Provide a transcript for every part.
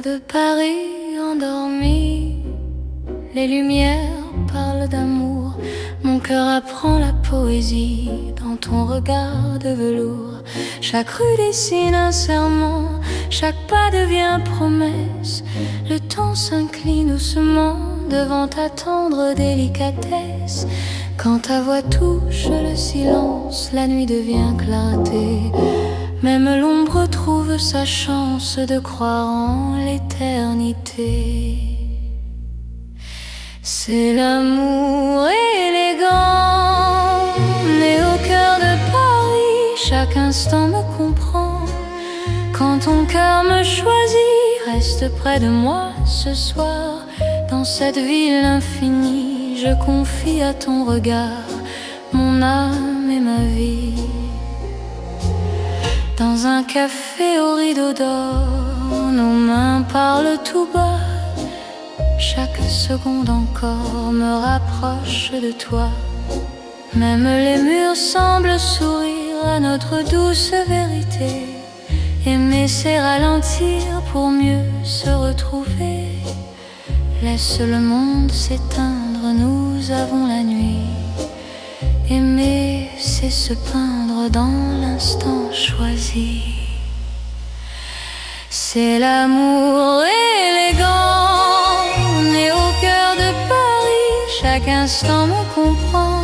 de Paris endormi, les lumières parlent d'amour. Mon cœur apprend la poésie dans ton regard de velours. Chaque rue dessine un serment, chaque pas devient promesse. Le temps s'incline doucement devant ta tendre délicatesse. Quand ta voix touche le silence, la nuit devient clarté. Même l'ombre trouve sa chance de croire en l'éternité. C'est l'amour élégant, né au cœur de Paris. Chaque instant me comprend. Quand ton cœur me choisit, reste près de moi ce soir. Dans cette ville infinie, je confie à ton regard mon âme et ma vie. Dans un café au rideau d'or, nos mains parlent tout bas. Chaque seconde encore me rapproche de toi. Même les murs semblent sourire à notre douce vérité. Aimer c'est ralentir pour mieux se retrouver. Laisse le monde s'éteindre, nous avons la nuit. Aimer c'est se peindre dans l'instant choisi. C'est l'amour élégant, né au cœur de Paris. Chaque instant me comprend.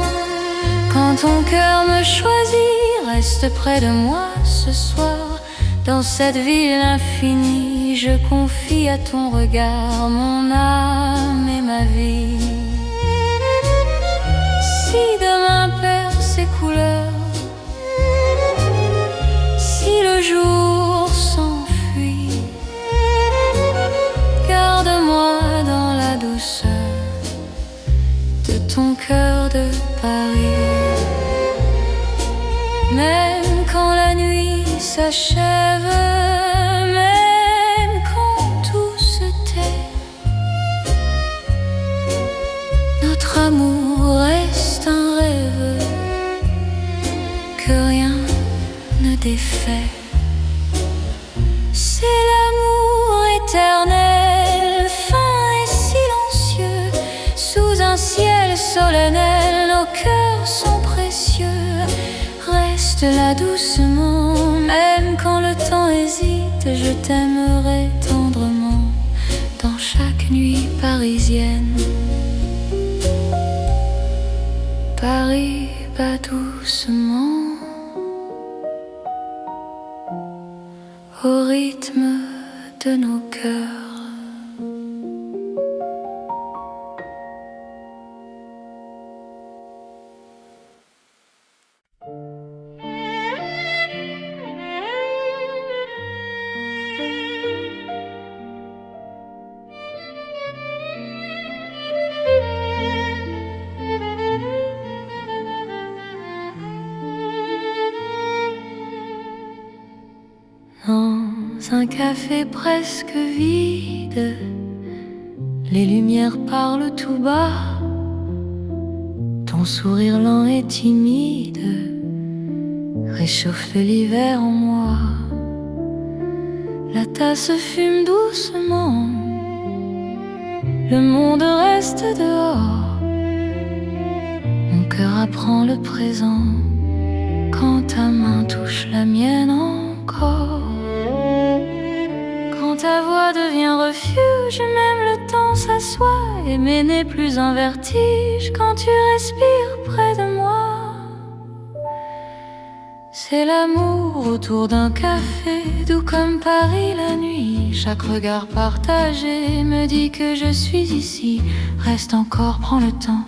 Quand ton cœur me choisit, reste près de moi ce soir. Dans cette ville infinie, je confie à ton regard mon âme et ma vie. Si demain perd ses couleurs, si le jour s'enfuit, garde-moi dans la douceur de ton cœur de Paris. Même quand la nuit s'achève, même quand tout se tait, notre amour reste un rêve que rien ne défait. C'est l'amour éternel, fin et silencieux. Sous un ciel solennel, nos cœurs sont précieux. Reste là doucement, même quand le temps hésite. Je t'aimerai tendrement dans chaque nuit parisienne. Paris bat doucement au rythme de nos cœurs. Dans un café presque vide, les lumières parlent tout bas. Ton sourire lent et timide réchauffe l'hiver en moi. La tasse fume doucement, le monde reste dehors. Mon cœur apprend le présent quand ta main touche la mienne encore. Quand ta voix devient refuge, même le temps s'assoit. Aimer n'est plus un vertige quand tu respires près de moi. C'est l'amour autour d'un café, doux comme Paris la nuit. Chaque regard partagé me dit que je suis ici. Reste encore, prends le temps,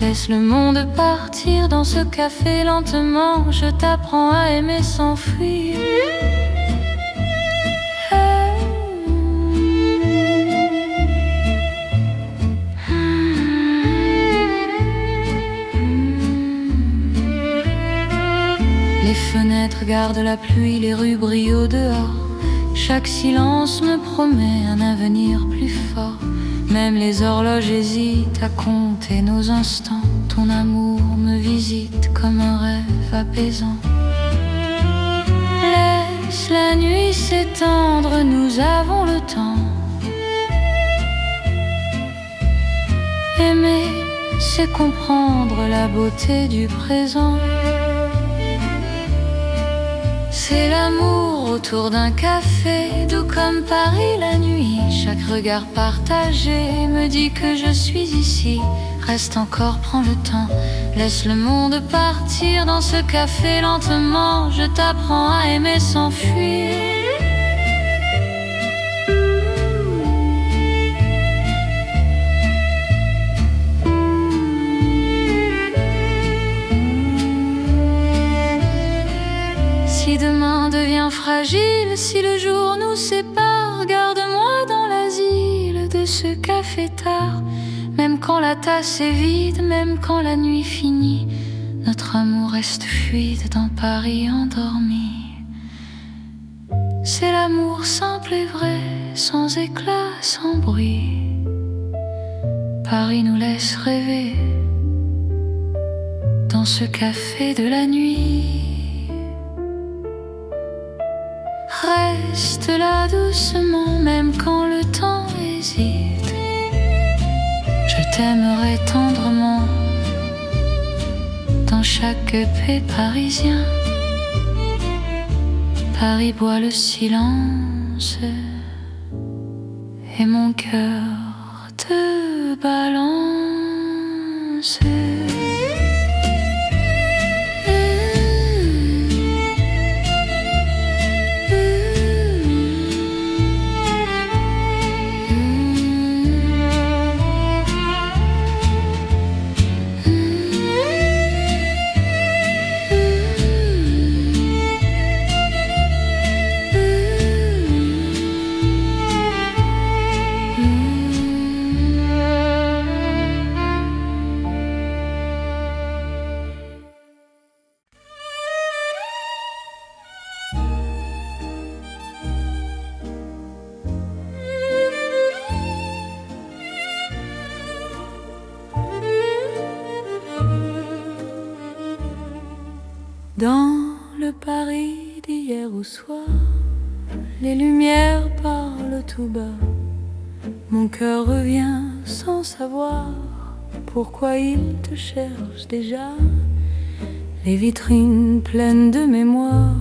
laisse le monde partir dans ce café lentement. Je t'apprends à aimer sans fuir. Les fenêtres gardent la pluie, les rues brillent au dehors. Chaque silence me promet un avenir plus fort. Même les horloges hésitent à compter nos instants. Ton amour me visite comme un rêve apaisant. Laisse la nuit s'étendre, nous avons le temps. Aimer, c'est comprendre la beauté du présent. C'est l'amour autour d'un café, doux comme Paris la nuit. Chaque regard partagé me dit que je suis ici. Reste encore, prends le temps, laisse le monde partir dans ce café lentement. Je t'apprends à aimer sans fuir. Si demain devient fragile, si le jour nous sépare, garde-moi dans l'asile de ce café tard. Même quand la tasse est vide, même quand la nuit finit, notre amour reste fluide dans Paris endormi. C'est l'amour simple et vrai, sans éclat, sans bruit. Paris nous laisse rêver dans ce café de la nuit. Reste là doucement, même quand le temps hésite. Je t'aimerai tendrement dans chaque paix parisien. Paris boit le silence et mon cœur te balance. Dans le Paris d'hier au soir, les lumières parlent tout bas. Mon cœur revient sans savoir pourquoi il te cherche déjà. Les vitrines pleines de mémoire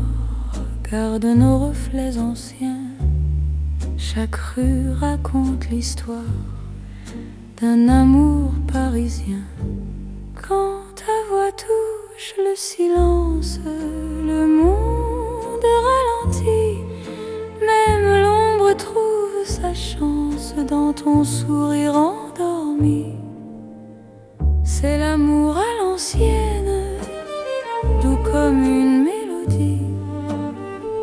gardent nos reflets anciens. Chaque rue raconte l'histoire d'un amour parisien. Quand ta voix touche le silence, le monde ralentit. Même l'ombre trouve sa chance dans ton sourire endormi. C'est l'amour à l'ancienne, doux comme une mélodie.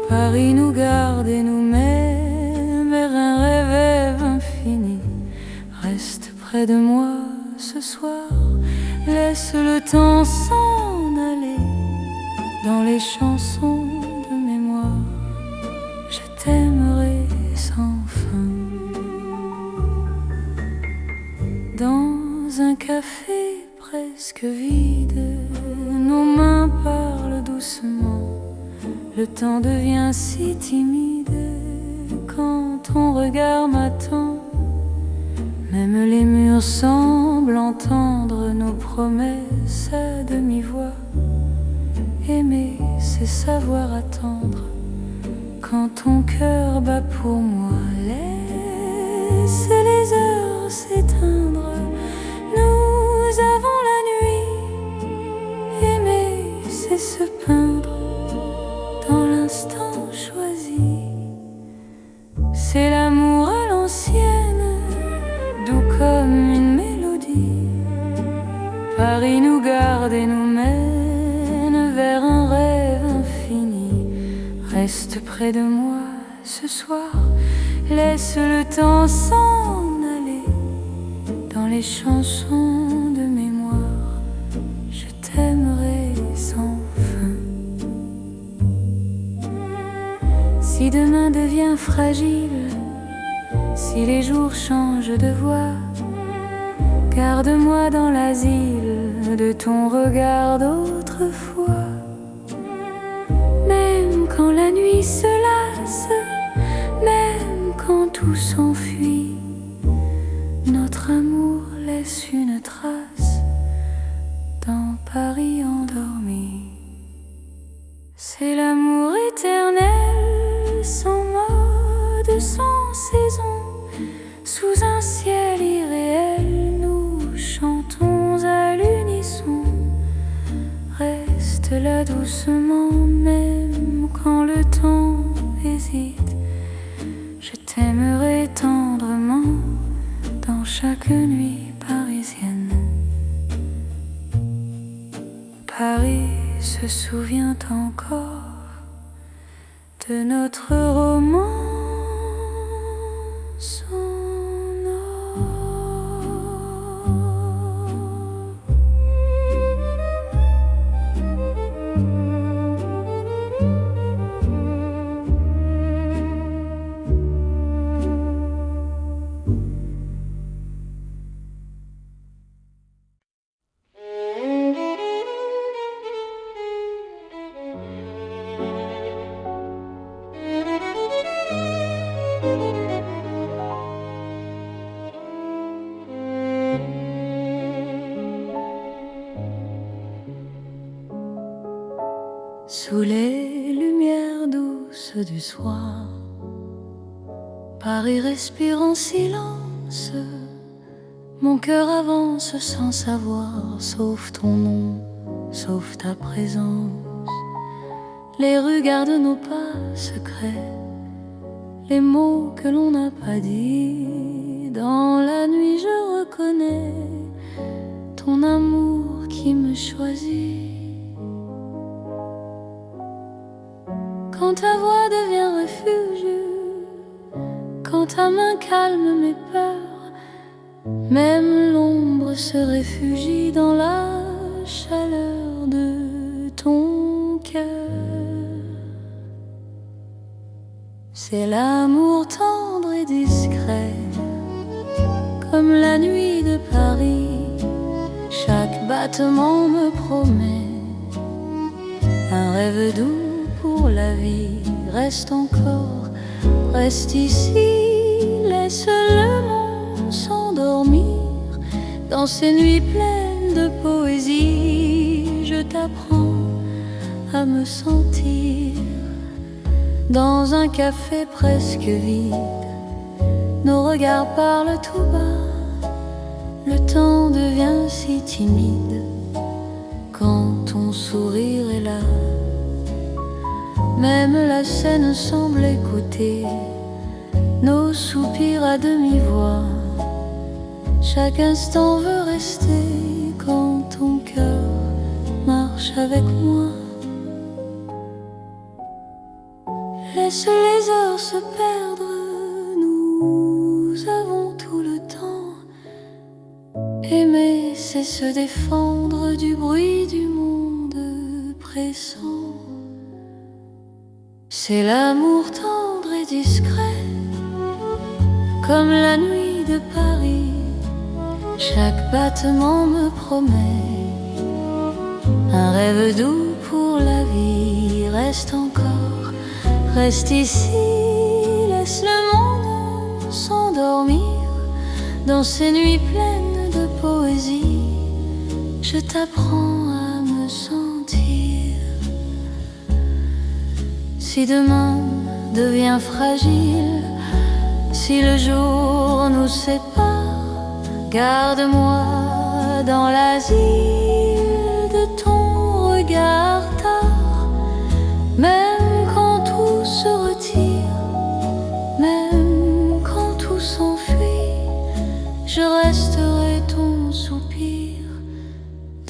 Paris nous garde et nous met vers un rêve infini. Reste près de moi ce soir, laisse le temps s'en aller dans les chansons de mémoire. Je t'aimerai sans fin. Dans un café presque vide, nos mains parlent doucement. Le temps devient si timide quand ton regard m'attend. Même les murs semblent entendre nos promesses à demi-voix. Aimer, c'est savoir attendre quand ton cœur bat pour moi. Laisse les heures s'éteindre, nous avons la nuit. Aimer, c'est se peindre dans l'instant choisi. C'est l'amour à l'ancienne, doux comme une mélodie. Paris nous garde et nous mène vers un rêve infini. Reste près de moi ce soir, laisse le temps s'en aller dans les chansons de mémoire. Je t'aimerai sans fin. Si demain devient fragile, si les jours changent de voix, garde-moi dans l'asile de ton regard d'autrefois. Même quand la nuit se lasse, même quand tout s'enfuit, notre amour laisse une C'est l'amour éternel, sans mode, sans saison. Sous un ciel irréel, nous chantons à l'unisson. Reste là doucement, même quand le temps hésite. Je t'aimerai tendrement dans chaque nuit parisienne. Paris se souvient encore de notre romance en or. Sous les lumières douces du soir, Paris respire en silence. Mon cœur avance sans savoir, sauf ton nom, sauf ta présence. Les rues gardent nos pas secrets, les mots que l'on n'a pas dit. Dans la nuit je reconnais ton amour qui me choisit. Quand ta voix devient refuge, quand ta main calme mes peurs, même l'ombre se réfugie dans la chaleur de ton cœur. C'est l'amour tendre et discret, comme la nuit de Paris. Chaque battement me promet un rêve doux pour la vie. Reste encore, reste ici, laisse le monde s'endormir dans ces nuits pleines de poésie. Je t'apprends à me sentir dans un café presque vide. Nos regards parlent tout bas, le temps devient si timide quand ton sourire est là. Même la scène semble écouter nos soupirs à demi-voix. Chaque instant veut rester quand ton cœur marche avec moi. Laisse les heures se perdre, nous avons tout le temps. Aimer, c'est se défendre du bruit du monde pressant. C'est l'amour tendre et discret, comme la nuit de Paris. Chaque battement me promet un rêve doux pour la vie. Reste encore, reste ici, laisse le monde s'endormir dans ces nuits pleines de poésie. Je t'apprends à me sentir. Si demain devient fragile, si le jour nous sépare, garde-moi dans l'asile de ton regard tard. Même quand tout se retire, même quand tout s'enfuit, je resterai ton soupir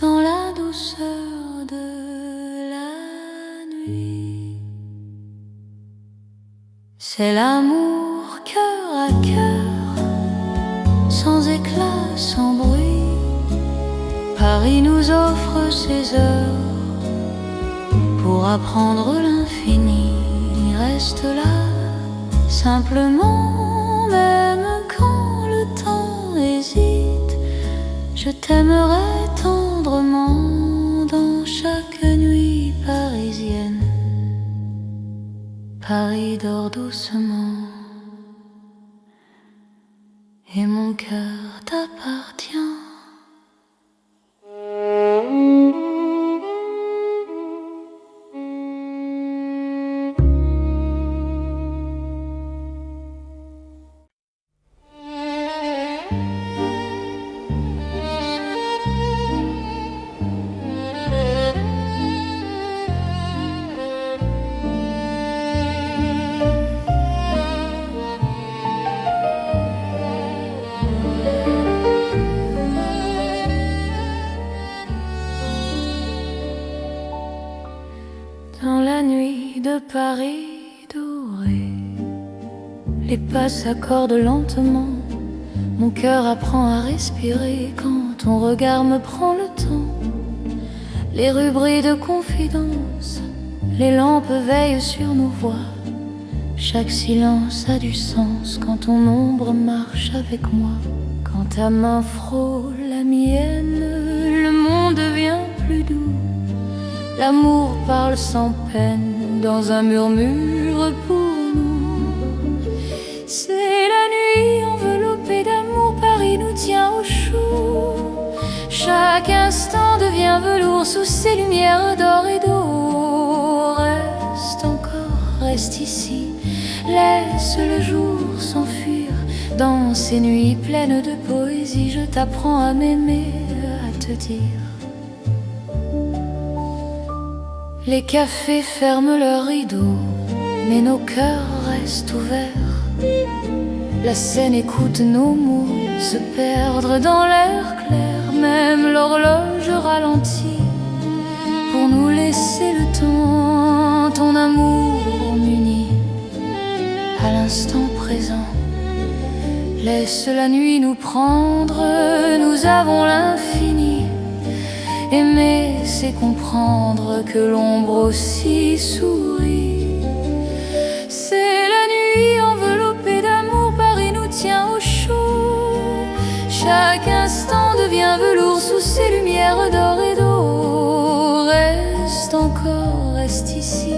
dans la douceur de la nuit. C'est l'amour cœur à cœur, sans éclat, sans bruit. Paris nous offre ses heures pour apprendre l'infini. Reste là, simplement, même quand le temps hésite. Je t'aimerai tendrement dans chaque nuit parisienne. Paris dort doucement et mon cœur t'appartient. nuits de Paris doré. Les pas s'accordent lentement, mon cœur apprend à respirer quand ton regard me prend le temps. Les rues brillent de confidence, les lampes veillent sur nos voix. Chaque silence a du sens quand ton ombre marche avec moi. Quand ta main frôle la mienne, le monde devient plus doux. L'amour parle sans peine dans un murmure pour nous. C'est la nuit enveloppée d'amour, Paris nous tient au chaud. Chaque instant devient velours sous ces lumières d'or et d'eau. Reste encore, reste ici, laisse le jour s'enfuir. Dans ces nuits pleines de poésie, je t'apprends à m'aimer, à te dire. Les cafés ferment leurs rideaux, mais nos cœurs restent ouverts. La scène écoute nos mots se perdre dans l'air clair. Même l'horloge ralentit pour nous laisser le temps. Ton amour m'unit à l'instant présent. Laisse la nuit nous prendre, nous avons l'infini. Aimer, c'est comprendre que l'ombre aussi sourit. C'est la nuit enveloppée d'amour, Paris nous tient au chaud. Chaque instant devient velours sous ces lumières d'or et d'eau. Reste encore, reste ici,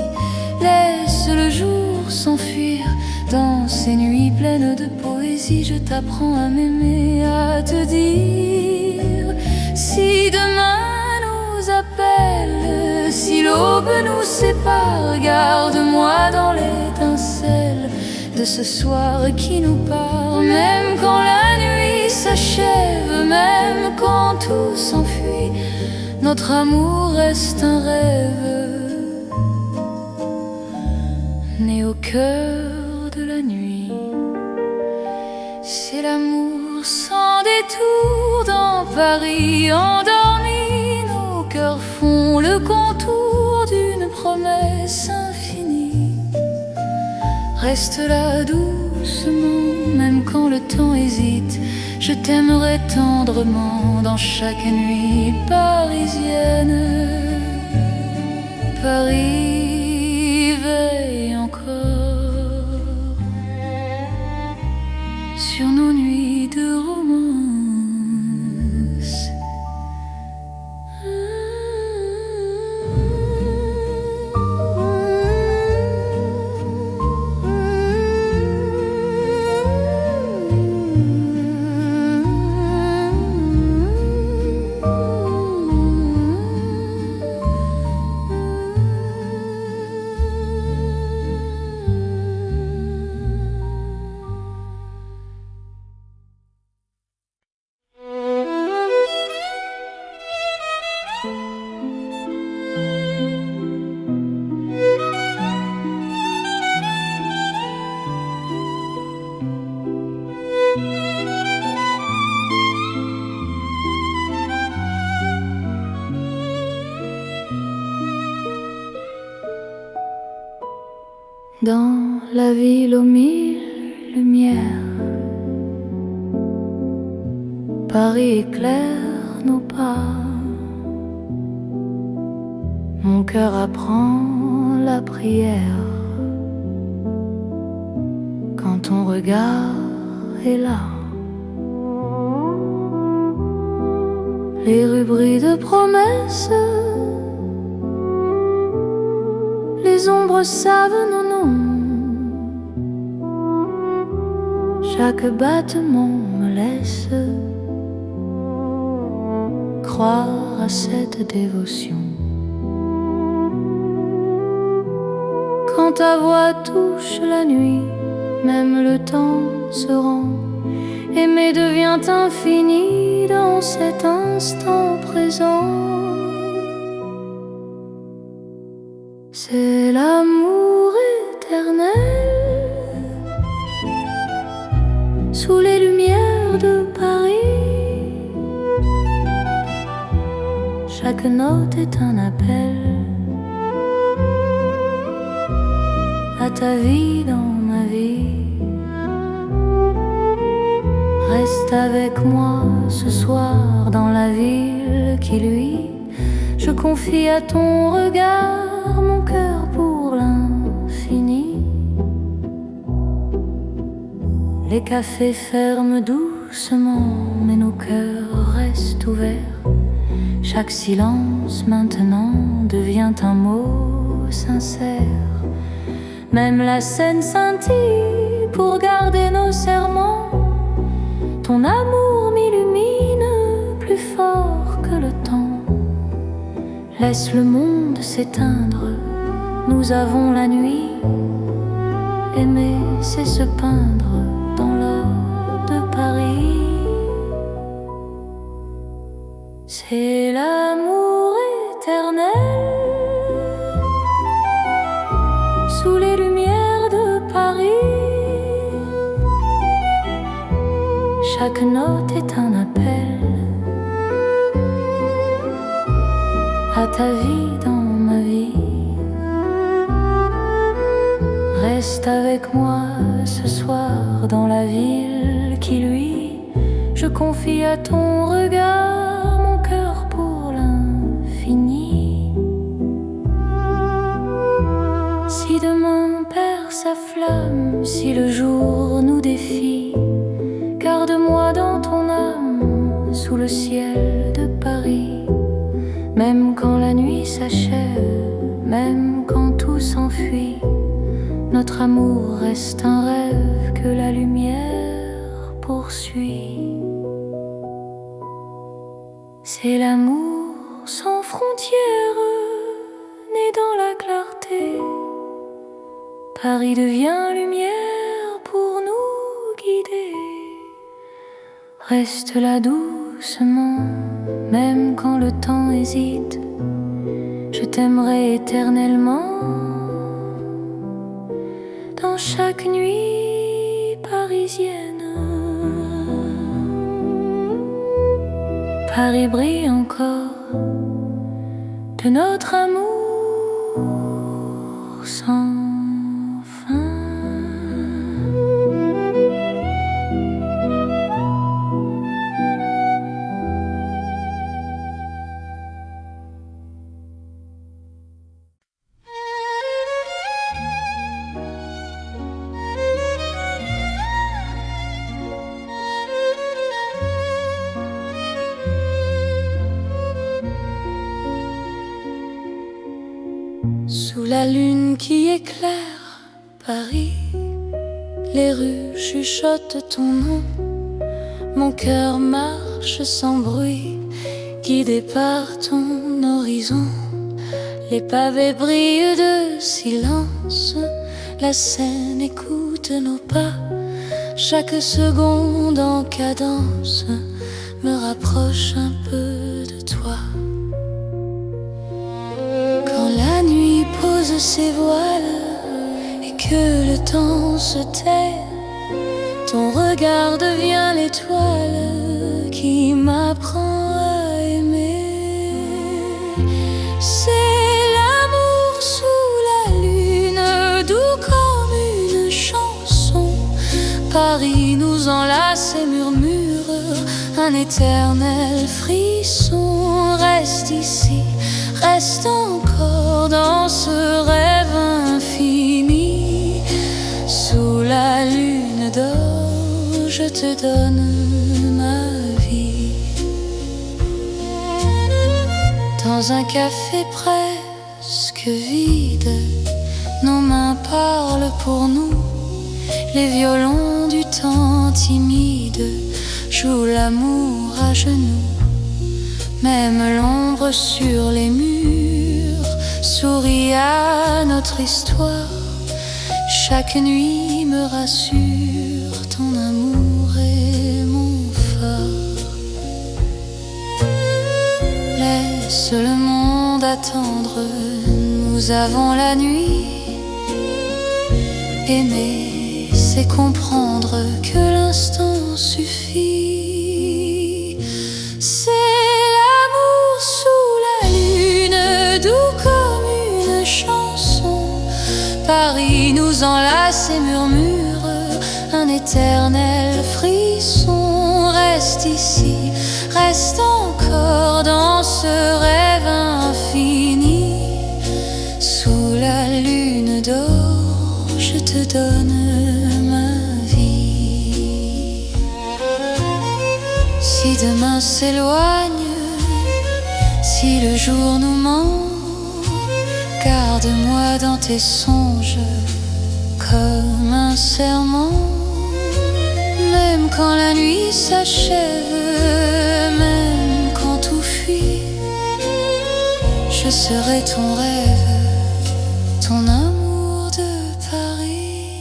laisse le jour s'enfuir. Dans ces nuits pleines de poésie, je t'apprends à m'aimer, à te dire. Si demain nous appelle, si l'aube nous sépare, garde-moi dans l'étincelle de ce soir qui nous part. Même quand la nuit s'achève, même quand tout s'enfuit, notre amour reste un rêve né au cœur de la nuit. C'est l'amour sans détour dans Paris endormi. Nos cœurs font le contour d'une promesse infinie. Reste là doucement, même quand le temps hésite. Je t'aimerai tendrement dans chaque nuit parisienne. Paris veille encore sur nos nuits de romance. Dans la ville aux mille lumières, Paris éclaire nos pas. Mon cœur apprend la prière quand ton regard est là. Les rues brillent de promesses, les ombres savent nos noms. Chaque battement me laisse croire à cette dévotion. Quand ta voix touche la nuit, même le temps se rend. Aimer devient infini dans cet instant présent. C'est l'amour éternel sous les lumières de Paris. Chaque note est un appel ta vie dans ma vie. Reste avec moi ce soir dans la ville qui luit. Je confie à ton regard mon cœur pour l'infini. Les cafés ferment doucement, mais nos cœurs restent ouverts. Chaque silence maintenant devient un mot sincère. Même la scène scintille pour garder nos serments. Ton amour m'illumine plus fort que le temps. Laisse le monde s'éteindre, nous avons la nuit. Aimer, c'est se peindre dans l'or de Paris. C'est l'amour éternel sous les lumières de Paris. Chaque note est un appel à ta vie dans ma vie. Reste avec moi ce soir dans la ville qui luit. Je confie à ton regard mon cœur pour l'infini. Si demain perd sa flamme, si le jour nous défie, garde-moi dans ton âme sous le ciel de Paris. Même quand la nuit s'achève, même quand tout s'enfuit, notre amour reste un rêve que la lumière poursuit. C'est l'amour sans frontières, né dans la clarté. Paris devient lumière pour nous guider. Reste là doucement, même quand le temps hésite. Je t'aimerai éternellement. Dans chaque nuit parisienne, Paris brille encore de notre amour sans fin. Sous la lune qui éclaire Paris, les rues chuchotent ton nom. Mon cœur marche sans bruit, guidé par ton horizon. Les pavés brillent de silence, la Seine écoute nos pas. Chaque seconde en cadence me rapproche un peu de toi. Quand la nuit pose ses voiles et que le temps se tait, ton regard devient l'étoile qui m'apprend à aimer. C'est l'amour sous la lune, doux comme une chanson. Paris nous enlace et murmure un éternel frisson. Reste ici, reste encore dans ce rêve infini. Sous la lune d'or, je te donne ma vie. Dans un café presque vide, nos mains parlent pour nous. Les violons du temps timide jouent l'amour à genoux. Même l'ombre sur les murs sourit à notre histoire. Chaque nuit me rassure, ton amour est mon phare. Laisse le monde attendre, nous avons la nuit. Aimer, c'est comprendre que l'instant suffit. C'est l'amour sous la lune, doux comme une chanson. Paris nous enlace et murmure un éternel frisson. Reste ici, reste encore dans ce rêve infini. Sous la lune d'or, je te donne ma vie. Si demain s'éloigne, si le jour nous ment, garde-moi dans tes songes comme un serment. Même quand la nuit s'achève, même quand tout fuit, je serai ton rêve, ton amour de Paris.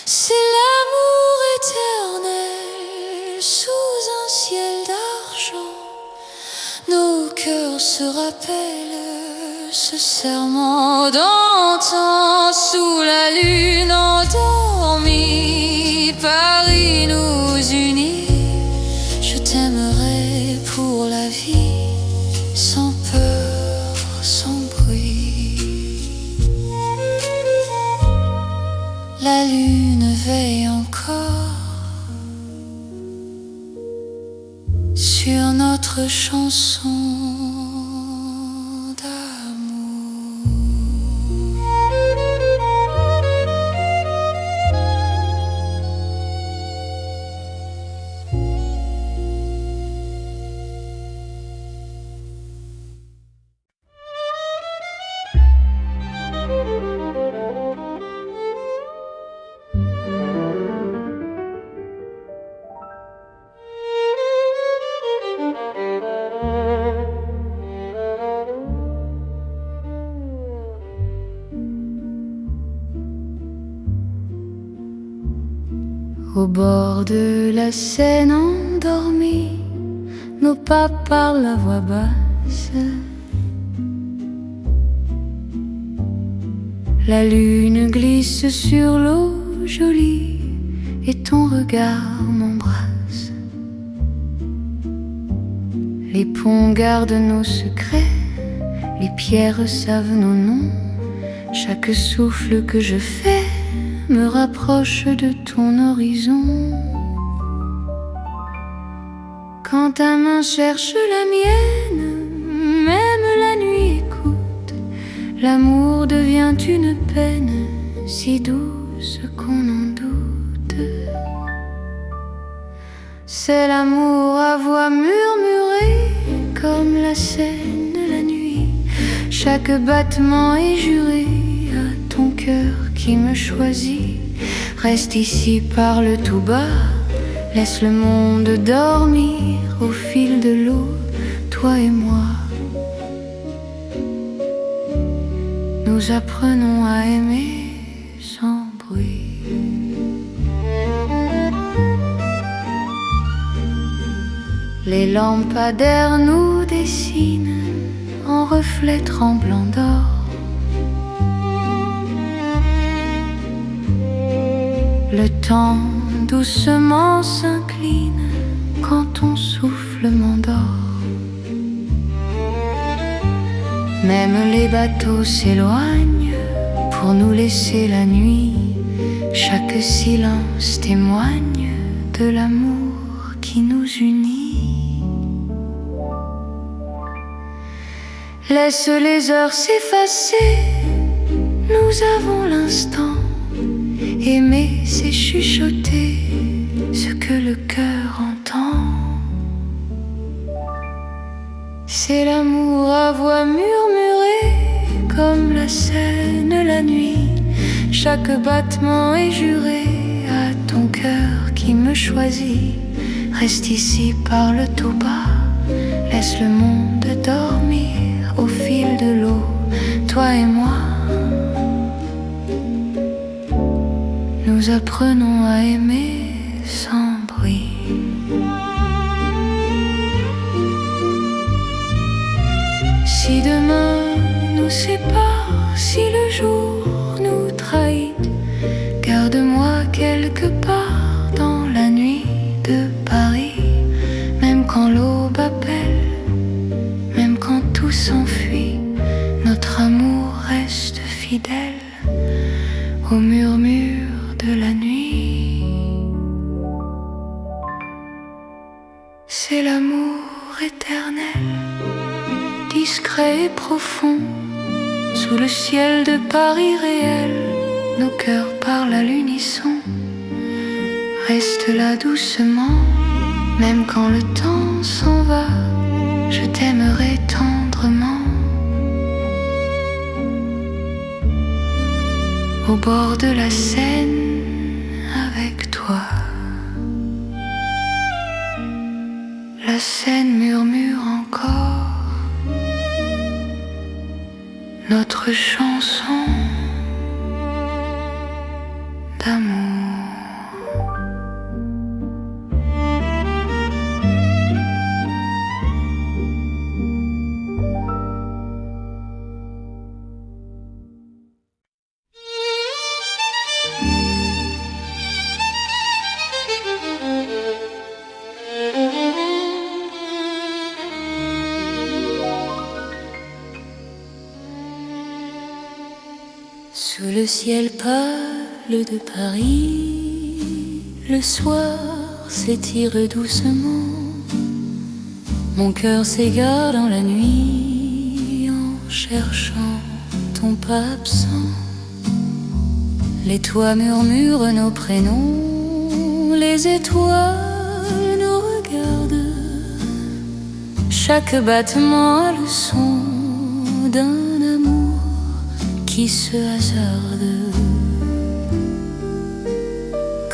C'est l'amour éternel sous un ciel d'argent. Nos cœurs se rappellent ce serment d'antan. Sous la lune endormie, Paris nous unit. Je t'aimerai pour la vie, sans peur, sans bruit. La lune veille encore sur notre chanson d'amour. Au bord de la Seine endormie, nos pas parlent à voix basse. La lune glisse sur l'eau jolie et ton regard m'embrasse. Les ponts gardent nos secrets, les pierres savent nos noms. Chaque souffle que je fais me rapproche de ton horizon. Quand ta main cherche la mienne, même la nuit écoute. L'amour devient une peine si douce qu'on en doute. C'est l'amour à voix murmurée comme la Seine la nuit. Chaque battement est juré à ton cœur qui me choisit. Reste ici, parle tout bas, laisse le monde dormir au fil de l'eau, toi et moi. Nous apprenons à aimer sans bruit. Les lampadaires nous dessinent en reflets tremblants d'or. Le temps doucement s'incline quand ton souffle m'endort. Même les bateaux s'éloignent pour nous laisser la nuit. Chaque silence témoigne de l'amour qui nous unit. Laisse les heures s'effacer, nous avons l'instant. Aimer, c'est chuchoter ce que le cœur entend. C'est l'amour à voix murmurée comme la Seine la nuit. Chaque battement est juré à ton cœur qui me choisit. Reste ici, parle tout bas, laisse le monde dormir au fil de l'eau, toi et moi. Nous apprenons à aimer sans bruit. Si demain nous sépare, si le jour nous trahit, garde-moi quelque part dans la nuit de Paris. Même quand l'aube appelle, même quand tout s'enfuit, notre amour reste fini. fidèle au murmure de la nuit. C'est l'amour éternel, discret et profond, sous le ciel de Paris réel. Nos cœurs parlent à l'unisson. Reste là doucement, même quand le temps s'en va, je t'aimerai tendrement. Au bord de la Seine, avec toi. La Seine murmure encore notre chanson d'amour. Sous le ciel pâle de Paris, le soir s'étire doucement. Mon cœur s'égare dans la nuit en cherchant ton pas absent. Les toits murmurent nos prénoms, les étoiles nous regardent. Chaque battement a le son d'un amour qui se hasarde.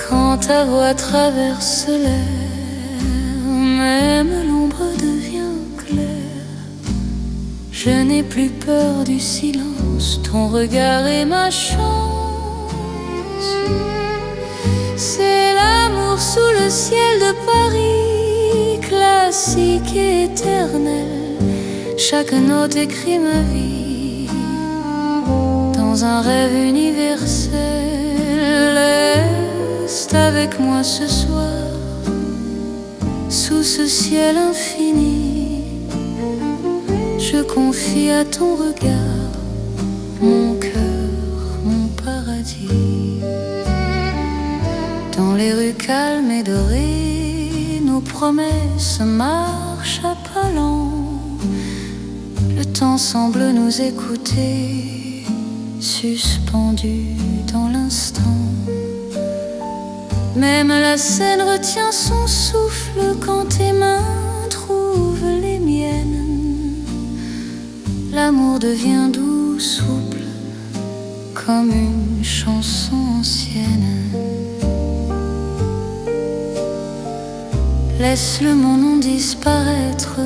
Quand ta voix traverse l'air, même l'ombre devient claire. Je n'ai plus peur du silence, ton regard est ma chance. C'est l'amour sous le ciel de Paris, classique et éternel. Chaque note écrit ma vie dans un rêve universel. Reste avec moi ce soir, sous ce ciel infini. Je confie à ton regard mon cœur, mon paradis. Dans les rues calmes et dorées, nos promesses marchent à pas lents. Le temps semble nous écouter, suspendu dans l'instant. Même la Seine retient son souffle quand tes mains trouvent les miennes. L'amour devient doux, souple, comme une chanson ancienne. Laisse le monde disparaître,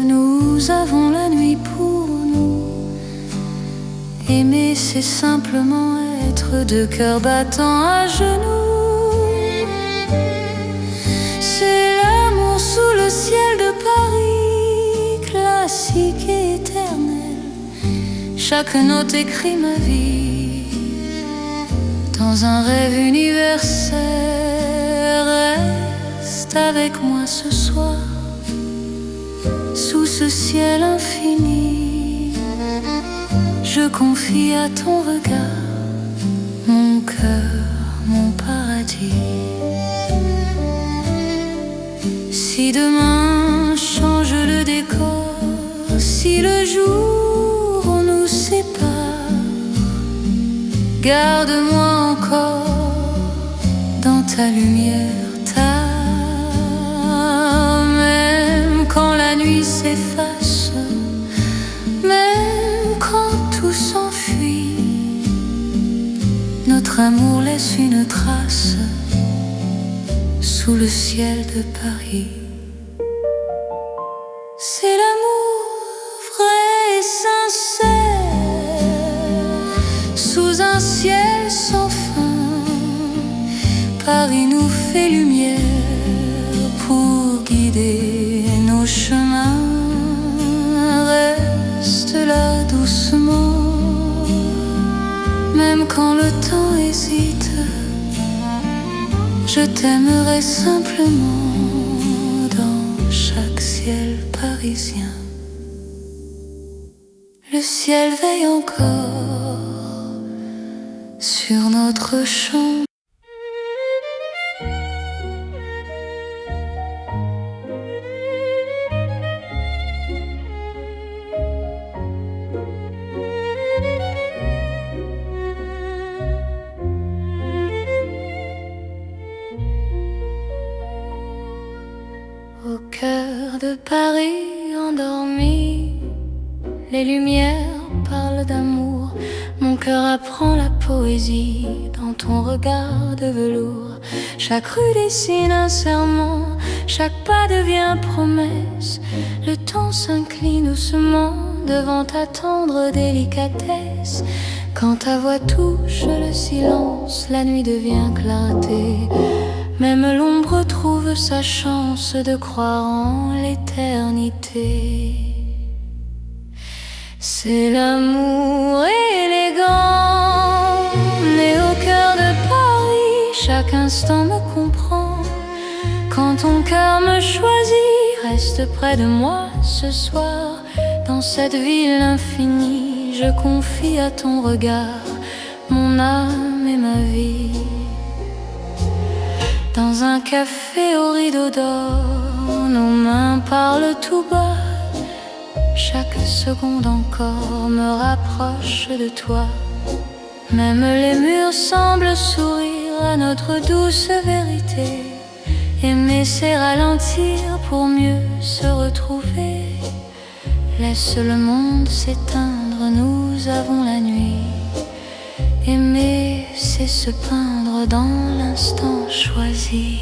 nous avons la nuit pour nous. Aimer, c'est simplement être deux cœurs battants à genoux. C'est l'amour sous le ciel de Paris, classique et éternel. Chaque note écrit ma vie dans un rêve universel. Reste avec moi ce soir, sous ce ciel infini. Je confie à ton regard mon cœur, mon paradis. Si demain change le décor, si le jour nous sépare, garde-moi encore dans ta lumière, même quand la nuit s'efface, même quand tout s'enfuit, notre amour laisse une trace sous le ciel de Paris. C'est l'amour vrai et sincère, sous un ciel sans fin. Paris nous fait lumière pour guider nos chemins. Reste là doucement, même quand le temps hésite. Je t'aimerai simplement dans chaque ciel parisien. Le ciel veille encore sur notre champ. Au cœur de Paris endormi, les lumières parlent d'amour. Mon cœur apprend la poésie dans ton regard de velours. Chaque rue dessine un serment, chaque pas devient promesse. Le temps s'incline doucement devant ta tendre délicatesse. Quand ta voix touche le silence, la nuit devient clarté. Même l'ombre trouve sa chance de croire en l'éternité. C'est l'amour élégant, né au cœur de Paris. Chaque instant me comprend. Quand ton cœur me choisit, reste près de moi ce soir. Dans cette ville infinie, je confie à ton regard mon âme et ma vie. Dans un café au rideau d'or, nos mains parlent tout bas. Chaque seconde encore me rapproche de toi. Même les murs semblent sourire à notre douce vérité. Aimer c'est ralentir pour mieux se retrouver. Laisse le monde s'éteindre, nous avons la nuit. Aimer, c'est se peindre dans l'instant choisi.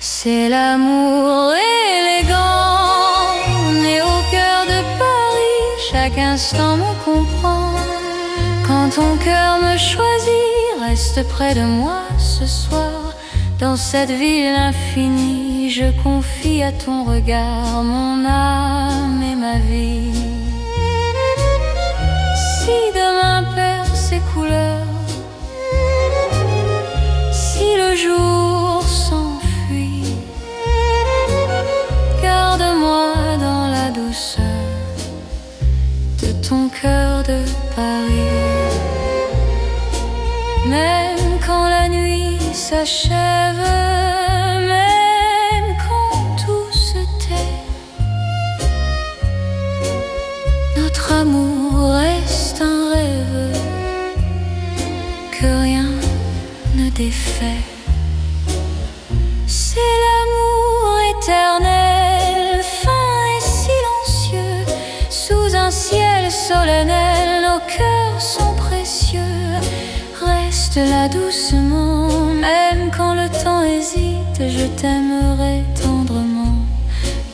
C'est l'amour élégant, né au cœur de Paris. Chaque instant me comprend. Quand ton cœur me choisit, reste près de moi ce soir. Dans cette ville infinie, je confie à ton regard mon âme et ma vie. Si demain perd ses couleurs, si le jour s'enfuit, garde-moi dans la douceur de ton cœur de Paris. Même quand la nuit s'achève, même quand tout se tait, notre amour reste un rêve que rien ne défait. C'est l'amour éternel, fin et silencieux. Sous un ciel solennel, nos cœurs sont précieux. Reste là doucement, même quand le temps hésite. Je t'aimerai tendrement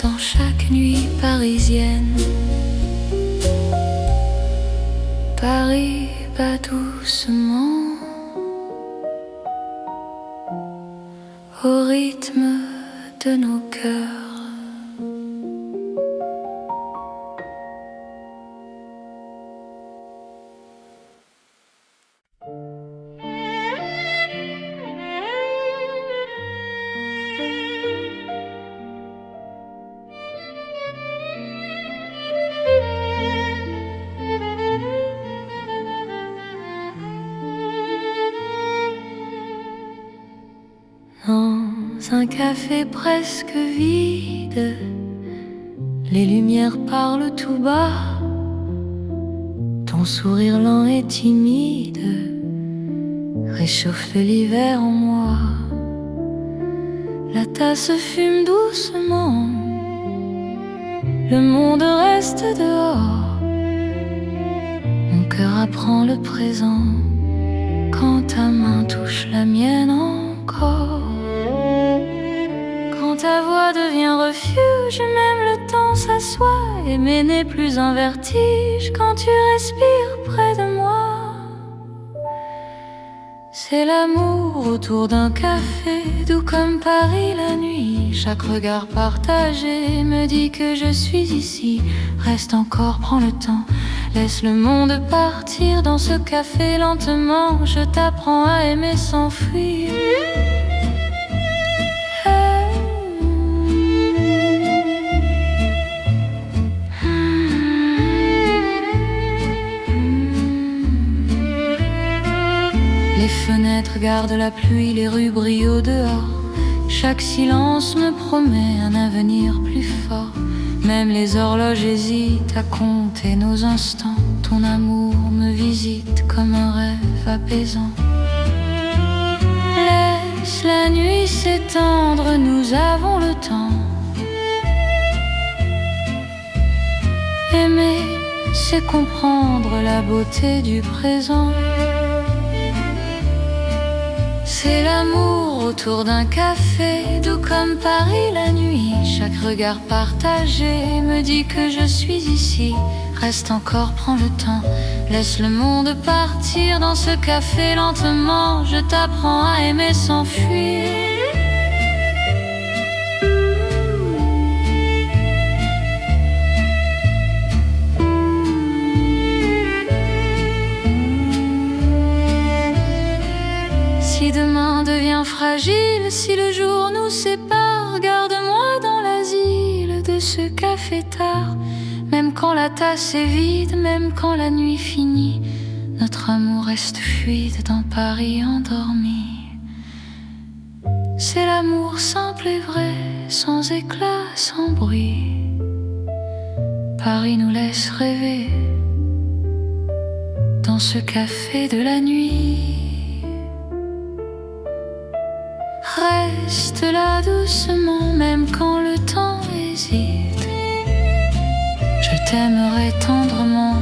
dans chaque nuit parisienne. Paris bat doucement au rythme de nos cœurs. Dans un café presque vide, les lumières parlent tout bas. Ton sourire lent et timide réchauffe l'hiver en moi. La tasse fume doucement, le monde reste dehors. Mon cœur apprend le présent quand ta main touche la mienne encore. Quand ta voix devient refuge, même le temps s'assoit. Aimer n'est plus un vertige quand tu respires près de moi. C'est l'amour autour d'un café, doux comme Paris la nuit. Chaque regard partagé me dit que je suis ici. Reste encore, prends le temps, laisse le monde partir dans ce café lentement. Je t'apprends à aimer sans fuir. Les fenêtres gardent la pluie, les rues brillent au dehors. Chaque silence me promet un avenir plus fort. Même les horloges hésitent à compter nos instants. Ton amour me visite comme un rêve apaisant. Laisse la nuit s'étendre, nous avons le temps. Aimer, c'est comprendre la beauté du présent. C'est l'amour autour d'un café, doux comme Paris la nuit. Chaque regard partagé me dit que je suis ici. Reste encore, prends le temps, laisse le monde partir dans ce café lentement. Je t'apprends à aimer sans fuir. Si demain devient fragile, si le jour nous sépare, garde-moi dans l'asile de ce café tard. Même quand la tasse est vide, même quand la nuit finit, notre amour reste fluide dans Paris endormi. C'est l'amour simple et vrai, sans éclat, sans bruit. Paris nous laisse rêver dans ce café de la nuit. Reste là doucement, même quand le temps hésite. Je t'aimerai tendrement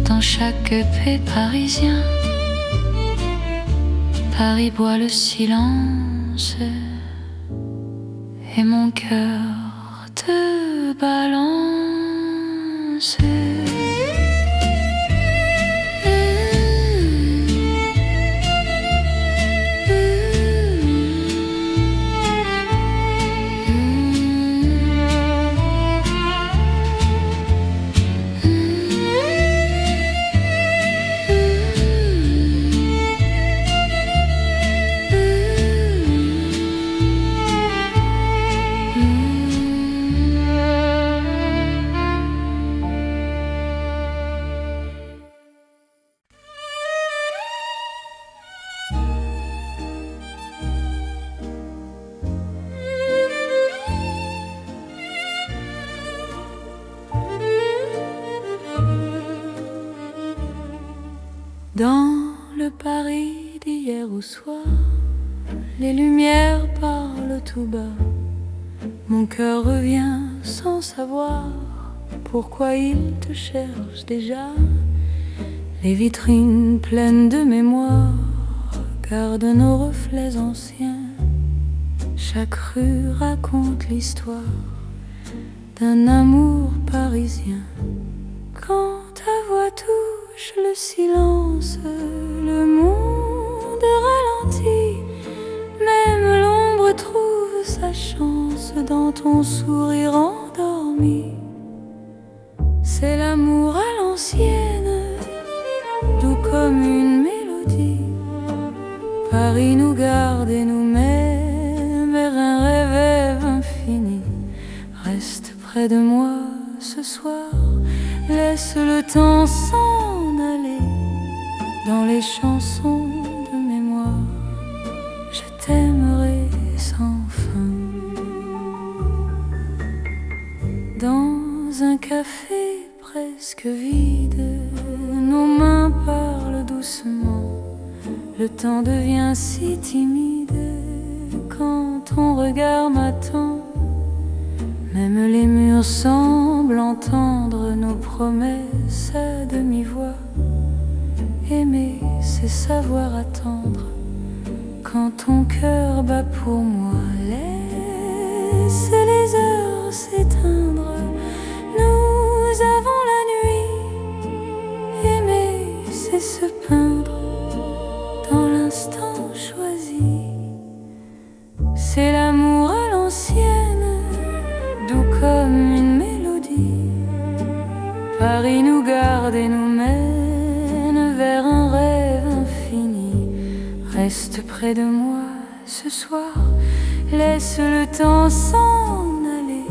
dans chaque paix parisien. Paris boit le silence et mon cœur te balance. Dans le Paris d'hier au soir, les lumières parlent tout bas. Mon cœur revient sans savoir pourquoi il te cherche déjà. Les vitrines pleines de mémoire gardent nos reflets anciens. Chaque rue raconte l'histoire d'un amour parisien. Quand ta voix touche le silence, le monde ralentit. Même l'ombre trouve sa chance dans ton sourire endormi. C'est l'amour à l'ancienne, doux comme une mélodie. Paris nous garde et nous mène vers un rêve infini. Reste près de moi ce soir, laisse le temps s'en aller dans les chansons de mémoire. Je t'aimerai sans fin. Dans un café presque vide, nos mains parlent doucement. Le temps devient si timide quand ton regard m'attend. Même les murs semblent entendre nos promesses à demi-voix. Aimer, c'est savoir attendre quand ton cœur bat pour moi. Laisse les heures s'éteindre, nous avons la nuit. Aimer, c'est se peindre dans l'instant choisi. C'est l'amour à l'ancienne, doux comme une mélodie. Paris nous garde et nous mène vers un rêve infini. Reste près de moi ce soir, laisse le temps s'en aller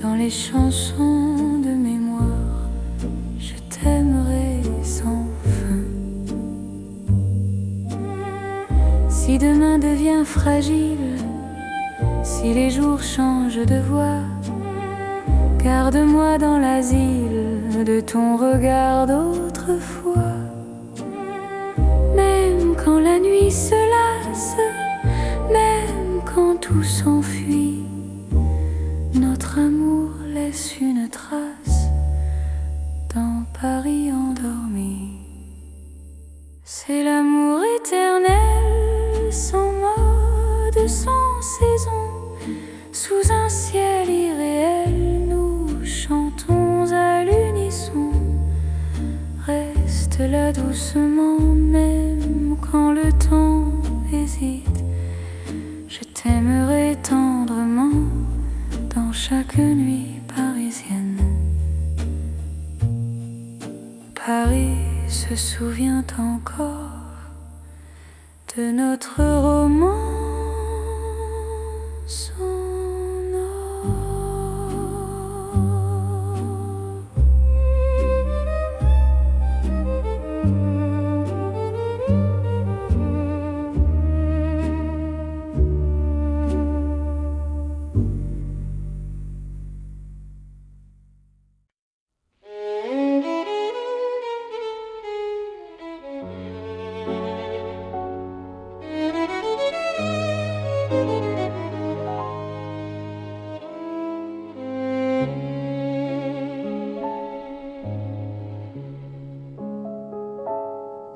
dans les chansons de mémoire. Je t'aimerai sans fin. Si demain devient fragile, si les jours changent de voix, garde-moi dans l'asile de ton regard d'autrefois. Même quand la nuit se lasse, même quand tout s'enfuit, notre amour laisse une trace dans Paris endormi. C'est l'amour éternel, sans mode, sans saison. Sous un ciel irréel, nous chantons à l'unisson. Reste là doucement, même quand le temps hésite. Je t'aimerai tendrement dans chaque nuit parisienne. Paris se souvient encore de notre romance.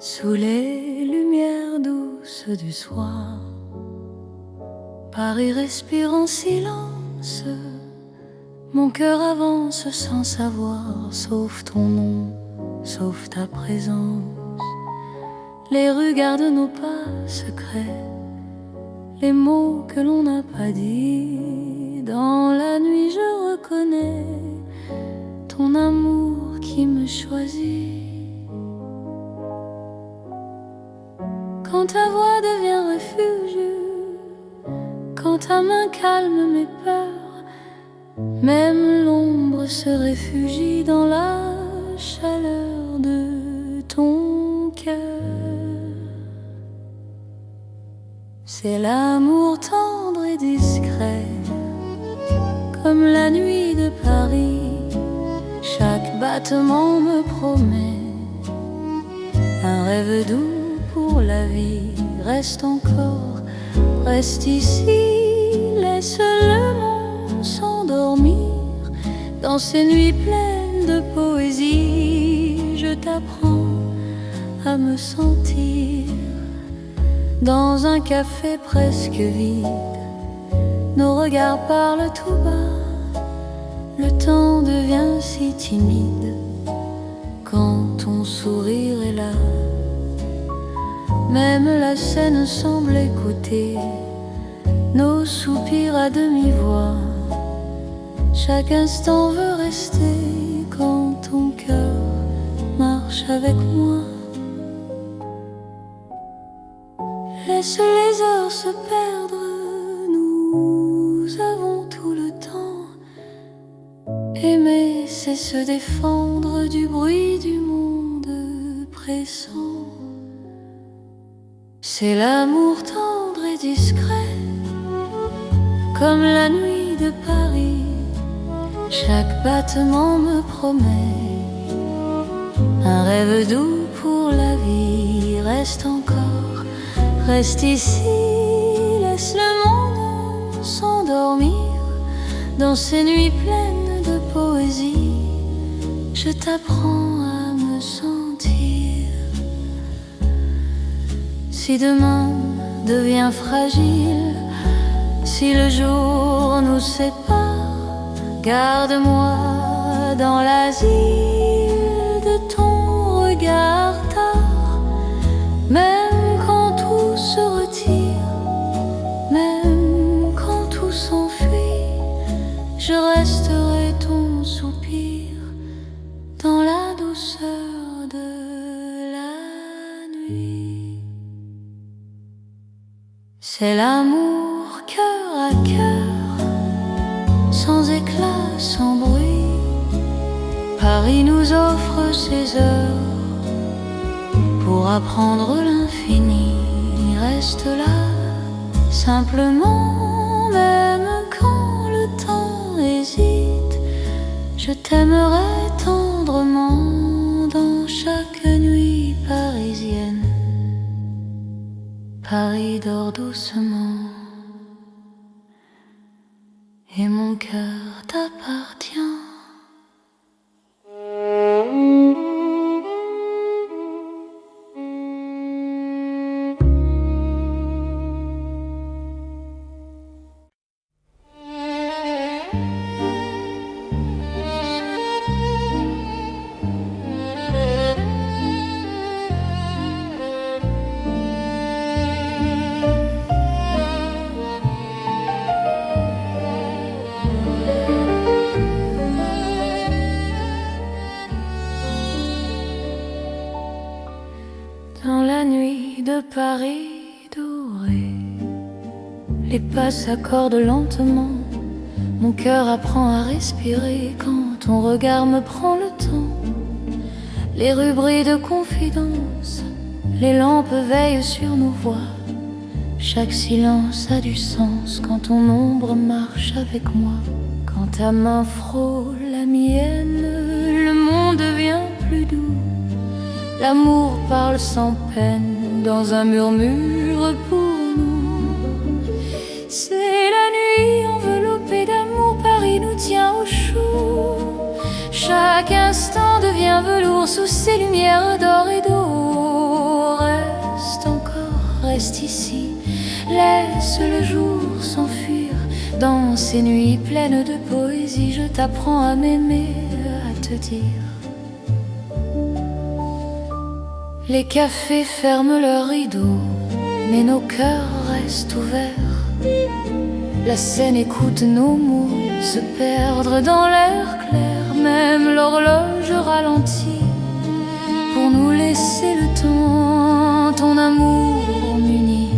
Sous les lumières douces du soir, Paris respire en silence. Mon cœur avance sans savoir, sauf ton nom, sauf ta présence. Les rues gardent nos pas secrets, les mots que l'on n'a pas dit. Dans la nuit je reconnais ton amour qui me choisit. Quand ta voix devient refuge, quand ta main calme mes peurs, même l'ombre se réfugie dans la chaleur de ton cœur. C'est l'amour tendre et discret, comme la nuit de Paris. Chaque battement me promet un rêve doux pour la vie. Reste encore, reste ici, laisse le monde s'endormir dans ces nuits pleines de poésie. Je t'apprends à me sentir dans un café presque vide. Nos regards parlent tout bas, le temps devient si timide quand ton sourire est là. Même la scène semble écouter nos soupirs à demi-voix. Chaque instant veut rester quand ton cœur marche avec moi. Laisse les heures se perdre, nous avons tout le temps. Aimer, c'est se défendre du bruit du monde pressant. C'est l'amour tendre et discret, comme la nuit de Paris. Chaque battement me promet un rêve doux pour la vie. Reste encore, reste ici, laisse le monde s'endormir dans ces nuits pleines de poésie. Je t'apprends à me sentir. Si demain devient fragile, si le jour nous sépare, garde-moi dans l'asile de ton regard tard. Même quand tout se retire, même quand tout s'enfuit, je resterai ton soupir dans la douceur de la nuit. C'est l'amour cœur à cœur, sans éclat, sans bruit. Paris nous offre ses heures pour apprendre l'infini. reste là, simplement, même quand le temps hésite. Je t'aimerai tendrement dans chaque nuit parisienne. Paris dort doucement et mon cœur t'appartient. Dans la nuit de Paris doré, les pas s'accordent lentement. Mon cœur apprend à respirer quand ton regard me prend le temps. Les rues brillent de confidence, les lampes veillent sur nos voix. Chaque silence a du sens quand ton ombre marche avec moi. Quand ta main frôle la mienne, le monde devient plus doux. L'amour parle sans peine dans un murmure pour nous. C'est la nuit enveloppée d'amour, Paris nous tient au chaud. Chaque instant devient velours sous ces lumières d'or et d'eau. Reste encore, reste ici, laisse le jour s'enfuir. Dans ces nuits pleines de poésie, je t'apprends à m'aimer, à te dire. Les cafés ferment leurs rideaux, mais nos cœurs restent ouverts. La Seine écoute nos mots se perdre dans l'air clair. Même l'horloge ralentit pour nous laisser le temps. Ton amour m'unit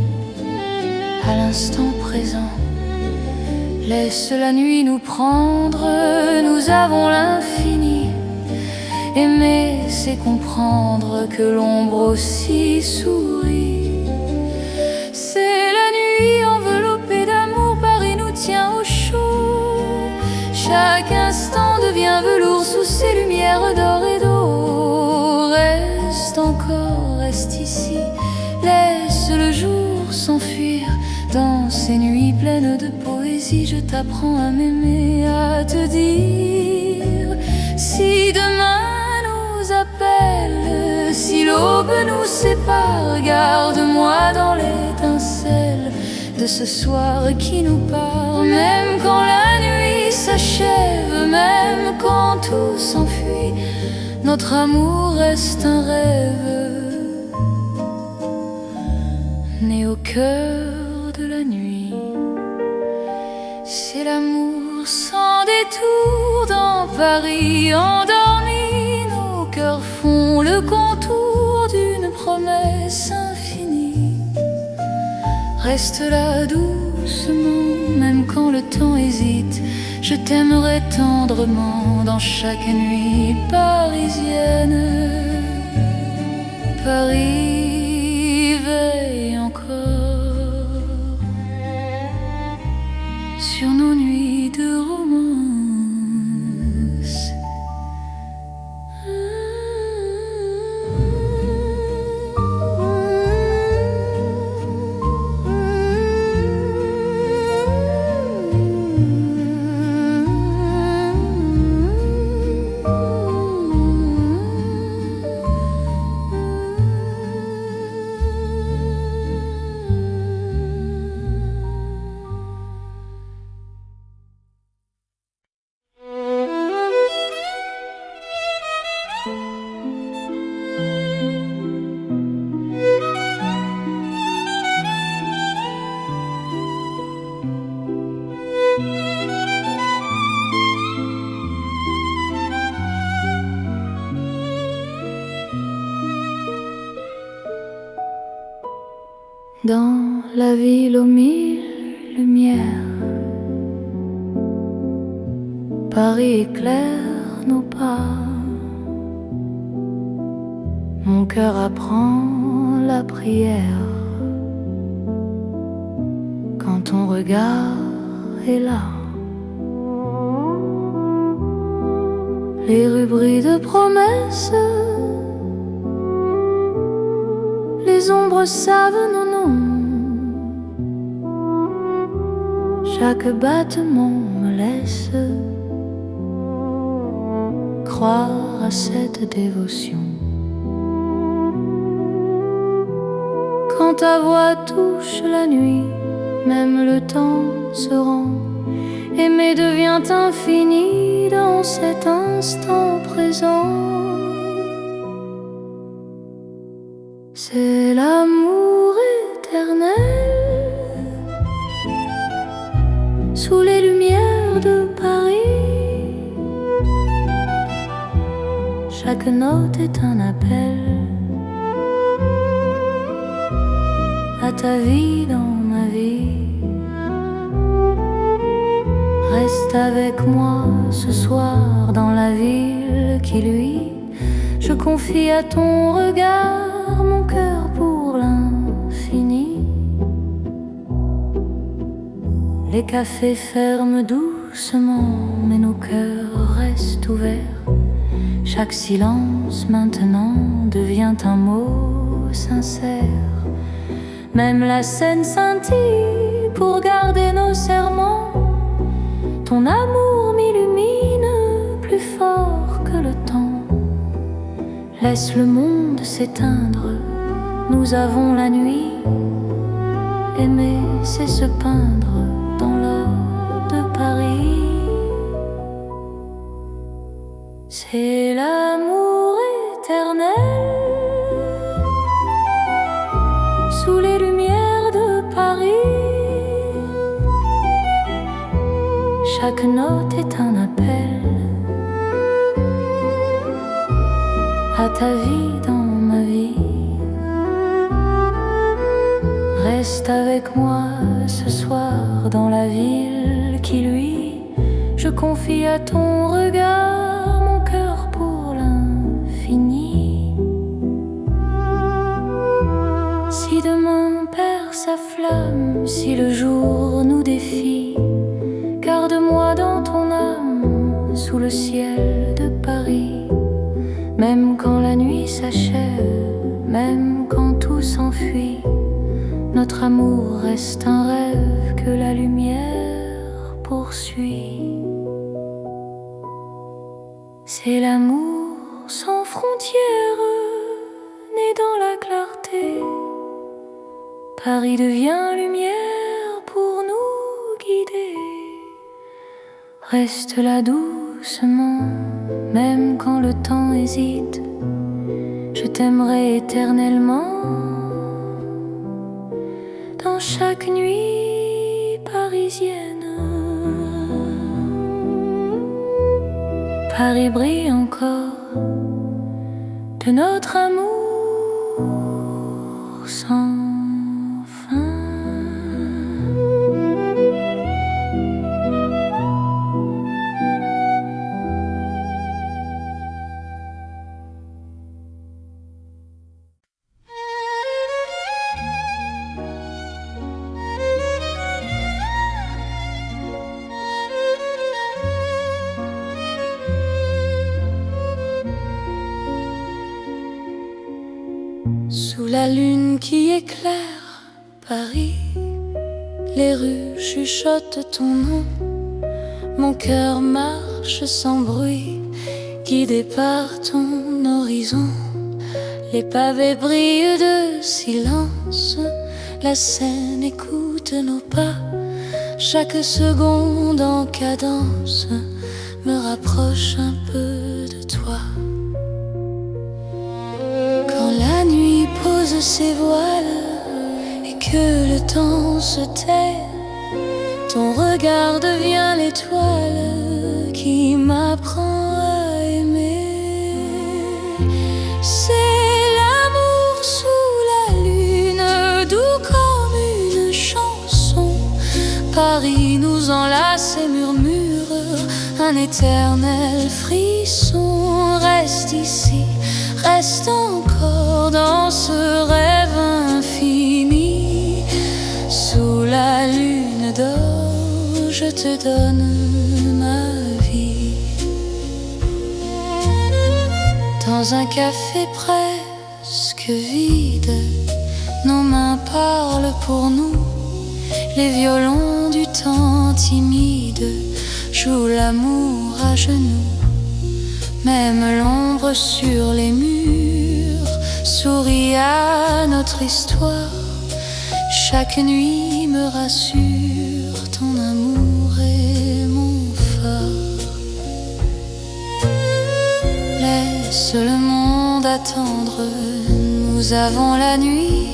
à l'instant présent. Laisse la nuit nous prendre, nous avons l'infini. Aimer, c'est comprendre que l'ombre aussi sourit. C'est la nuit enveloppée d'amour, Paris nous tient au chaud. Chaque instant devient velours sous ces lumières d'or et d'eau. Reste encore, reste ici, laisse le jour s'enfuir. Dans ces nuits pleines de poésie, je t'apprends à m'aimer, à te dire. Si demain appelle, si l'aube nous sépare, garde-moi dans l'étincelle de ce soir qui nous part. Même quand la nuit s'achève, même quand tout s'enfuit, notre amour reste un rêve né au cœur de la nuit. C'est l'amour sans détour dans Paris endormi. Cœurs font le contour d'une promesse infinie. Reste là doucement, même quand le temps hésite. Je t'aimerai tendrement dans chaque nuit parisienne. Paris veille encore sur nos nuits de romance. Dans la ville aux mille lumières, Paris éclaire nos pas. Mon cœur apprend la prière ton regard est là. Les rubris de promesses, les ombres savent nos noms. Chaque battement me laisse croire à cette dévotion. Quand ta voix touche la nuit, même le temps se rend. Aimer devient infini dans cet instant présent. C'est l'amour éternel sous les lumières de Paris. Chaque note est un appel à ta vie dans ma vie. Reste avec moi ce soir dans la ville qui luit. Je confie à ton regard mon cœur pour l'infini. Les cafés ferment doucement, mais nos cœurs restent ouverts. Chaque silence maintenant devient un mot sincère. Même la scène scintille pour garder nos serments. Ton amour m'illumine plus fort que le temps. Laisse le monde s'éteindre, nous avons la nuit. Aimer, c'est se peindre dans l'or de Paris. C'est l'amour éternel sous les lumières de Paris. Chaque note est un appel à ta vie dans ma vie. Reste avec moi ce soir dans la ville qui luit. Je confie à ton regard mon cœur pour l'infini. Si demain perd sa flamme, si le jour nous défie, garde-moi dans ton âme sous le ciel de Paris. Même quand la nuit s'achève, même quand tout s'enfuit, notre amour reste un rêve que la lumière poursuit. C'est l'amour sans frontières, né dans la clarté. Paris devient lumière pour nous guider. Reste là doucement, même quand le temps hésite. Je t'aimerai éternellement dans chaque nuit parisienne. Paris brille encore de notre amour sans fin. Sous la lune qui éclaire Paris, les rues chuchotent ton nom. Mon cœur marche sans bruit, guidé par ton horizon. Les pavés brillent de silence, la Seine écoute nos pas. Chaque seconde en cadence me rapproche un peu de toi. La nuit pose ses voiles et que le temps se tait, ton regard devient l'étoile qui m'apprend à aimer. C'est l'amour sous la lune, doux comme une chanson. Paris nous enlace et murmure un éternel frisson. Reste ici, reste encore dans ce rêve infini. Sous la lune je te donne ma vie. Dans un café presque vide, nos mains parlent pour nous. Les violons du temps timide jouent l'amour à genoux. Même l'ombre sur les murs sourit à notre histoire. Chaque nuit me rassure, ton amour est mon phare. Laisse le monde attendre, nous avons la nuit.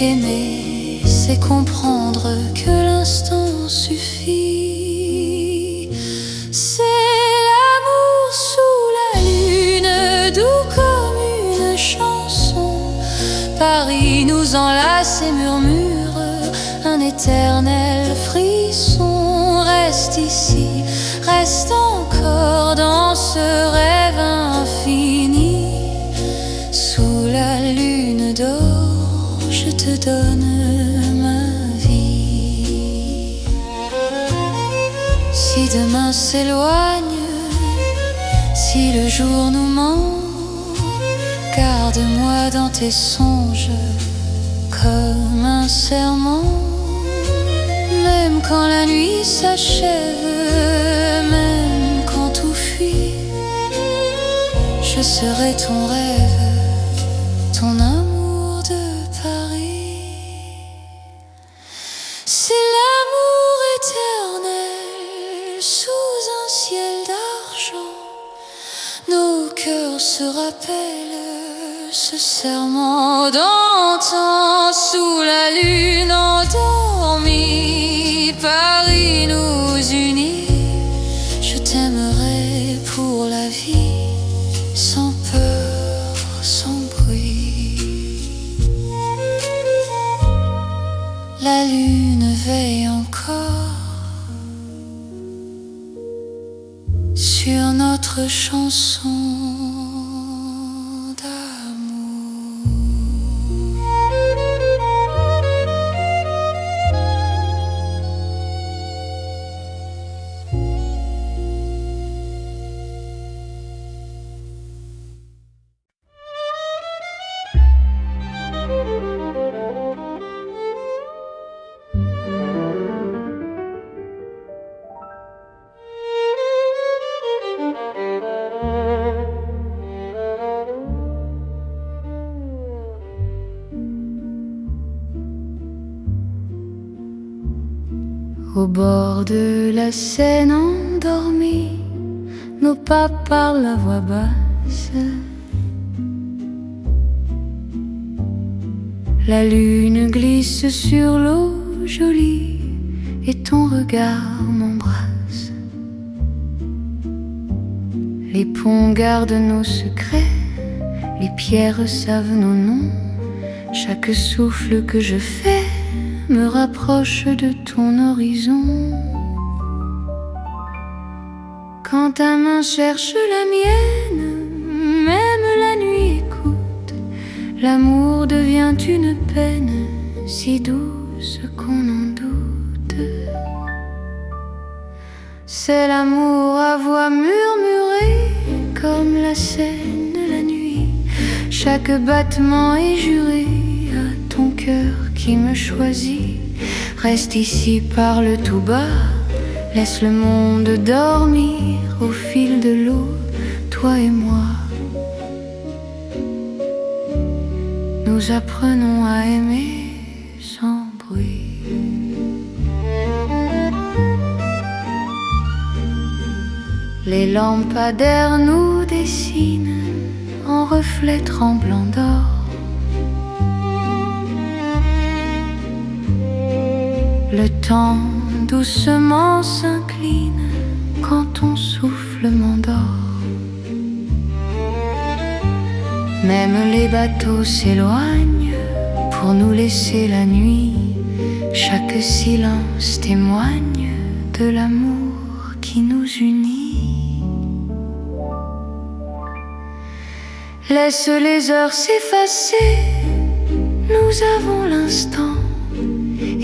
Aimer, c'est comprendre que l'instant suffit. C'est l'amour sous la lune, doux comme une chanson. Paris nous enlace et murmure un éternel frisson. Reste ici, reste encore dans ce rêve infini. Sous la lune d'or, je te donne ma vie. Si demain s'éloigne, si le jour nous ment, garde-moi dans tes songes comme un serment. Même quand la nuit s'achève, même quand tout fuit, je serai ton rêve, ton amour de Paris. C'est l'amour éternel sous un ciel d'argent. Nos cœurs se rappellent ce serment d'antan. Sous la lune endormie, Paris nous unit. Je t'aimerai pour la vie, sans peur, sans bruit. La lune veille encore sur notre chanson d'amour. Au bord de la Seine endormie, nos pas parlent à voix basse. La lune glisse sur l'eau jolie et ton regard m'embrasse. Les ponts gardent nos secrets, les pierres savent nos noms. Chaque souffle que je fais me rapproche de ton horizon. Quand ta main cherche la mienne, même la nuit écoute. L'amour devient une peine si douce qu'on en doute. C'est l'amour à voix murmurée comme la Seine la nuit. Chaque battement est juré à ton cœur qui me choisit. Reste ici, parle tout bas, laisse le monde dormir au fil de l'eau, toi et moi. Nous apprenons à aimer sans bruit. Les lampadaires nous dessinent en reflets tremblants d'or. Le temps doucement s'incline quand ton souffle m'endort. Même les bateaux s'éloignent pour nous laisser la nuit. Chaque silence témoigne de l'amour qui nous unit. Laisse les heures s'effacer, nous avons l'instant.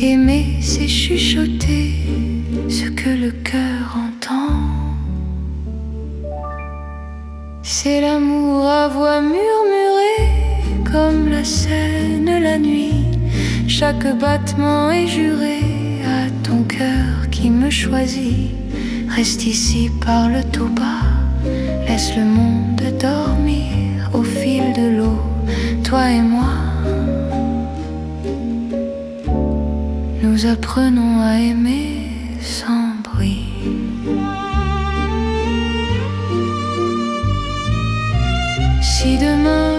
Aimer, c'est chuchoter ce que le cœur entend. C'est l'amour à voix murmurée, comme la Seine la nuit. Chaque battement est juré à ton cœur qui me choisit. Reste ici, parle tout bas, laisse le monde dormir au fil de l'eau, toi et moi. Nous apprenons à aimer sans bruit. Si demain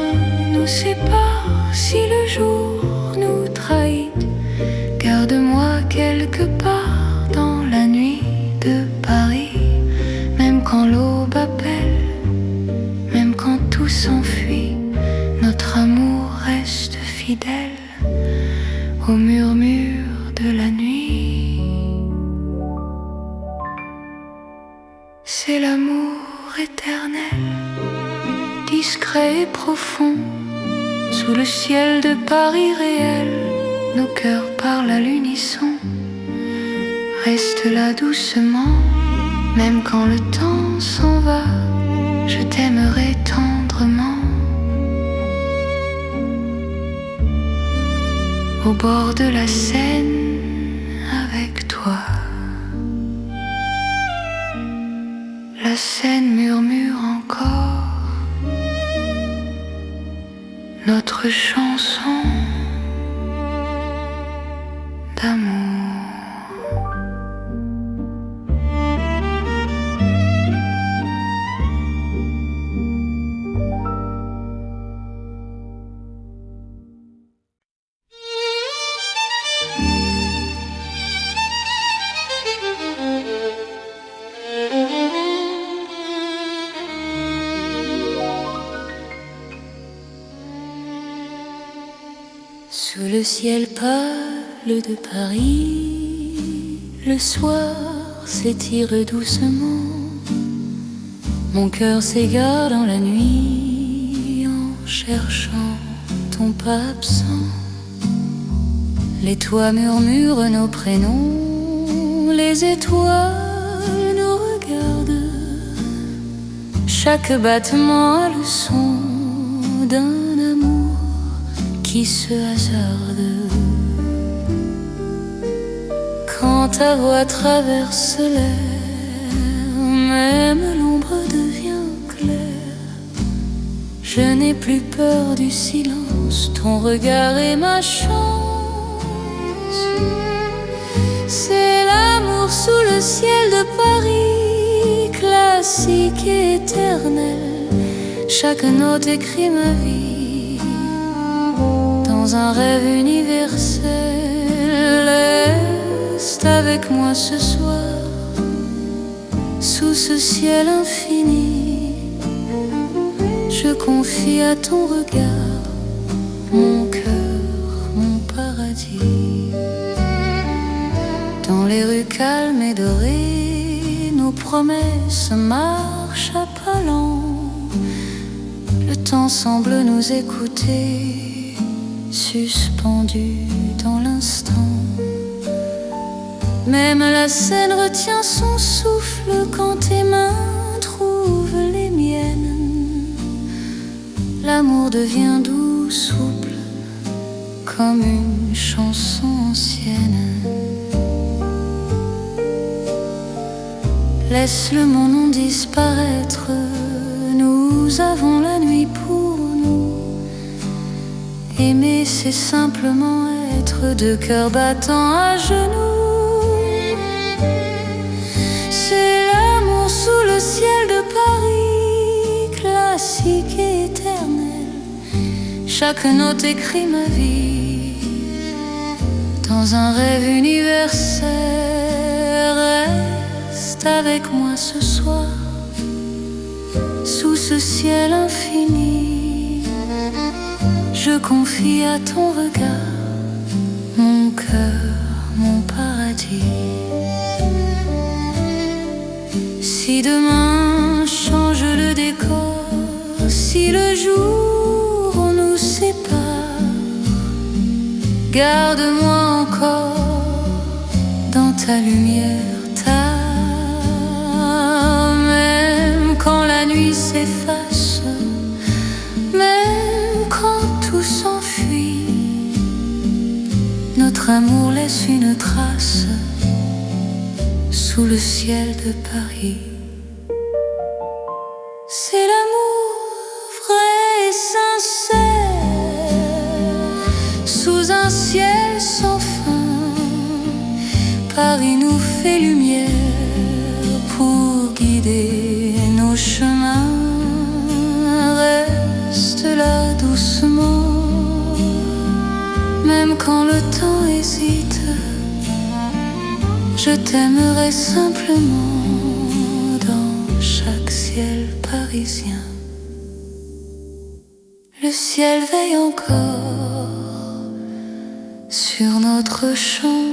nous sépare, si le jour nous trahit, garde-moi quelque part dans la nuit de Paris. Même quand l'aube appelle, même quand tout s'enfuit, notre amour reste fidèle au murmure de la nuit. C'est l'amour éternel, discret et profond, sous le ciel de Paris réel. Nos cœurs parlent à l'unisson. Reste là doucement, même quand le temps s'en va, je t'aimerai tendrement. Au bord de la Seine, avec toi. La Seine murmure encore notre chanson d'amour. Sous le ciel pâle de Paris, le soir s'étire doucement. Mon cœur s'égare dans la nuit en cherchant ton pas absent. Les toits murmurent nos prénoms, les étoiles nous regardent. Chaque battement a le son d'un amour qui se hasarde. Quand ta voix traverse l'air, même l'ombre devient claire. Je n'ai plus peur du silence, ton regard est ma chance. C'est l'amour sous le ciel de Paris, classique et éternel. Chaque note écrit ma vie dans un rêve universel. Reste avec moi ce soir, sous ce ciel infini. Je confie à ton regard mon cœur, mon paradis. Dans les rues calmes et dorées, nos promesses marchent à pas lents. Le temps semble nous écouter, suspendu dans l'instant. Même la Seine retient son souffle quand tes mains trouvent les miennes. L'amour devient doux, souple, comme une chanson ancienne. Laisse le mon nom disparaître, nous avons la nuit pour nous. Aimer, c'est simplement être deux cœurs battants à genoux. C'est l'amour sous le ciel de Paris, classique et éternel. Chaque note écrit ma vie dans un rêve universel. Reste avec moi ce soir, sous ce ciel infini. Je confie à ton regard mon cœur, mon paradis. Si demain change le décor, si le jour nous sépare, garde-moi encore encore dans ta lumière tard, même quand la nuit s'efface, même quand tout s'enfuit, notre amour laisse une trace sous le ciel de Paris. C'est l'amour vrai et sincère sous un ciel sans fin. Paris nous fait lumière pour guider nos chemins. Reste là doucement, même quand le temps hésite. Je t'aimerai simplement dans chaque ciel parisien. Le ciel veille encore sur notre champ.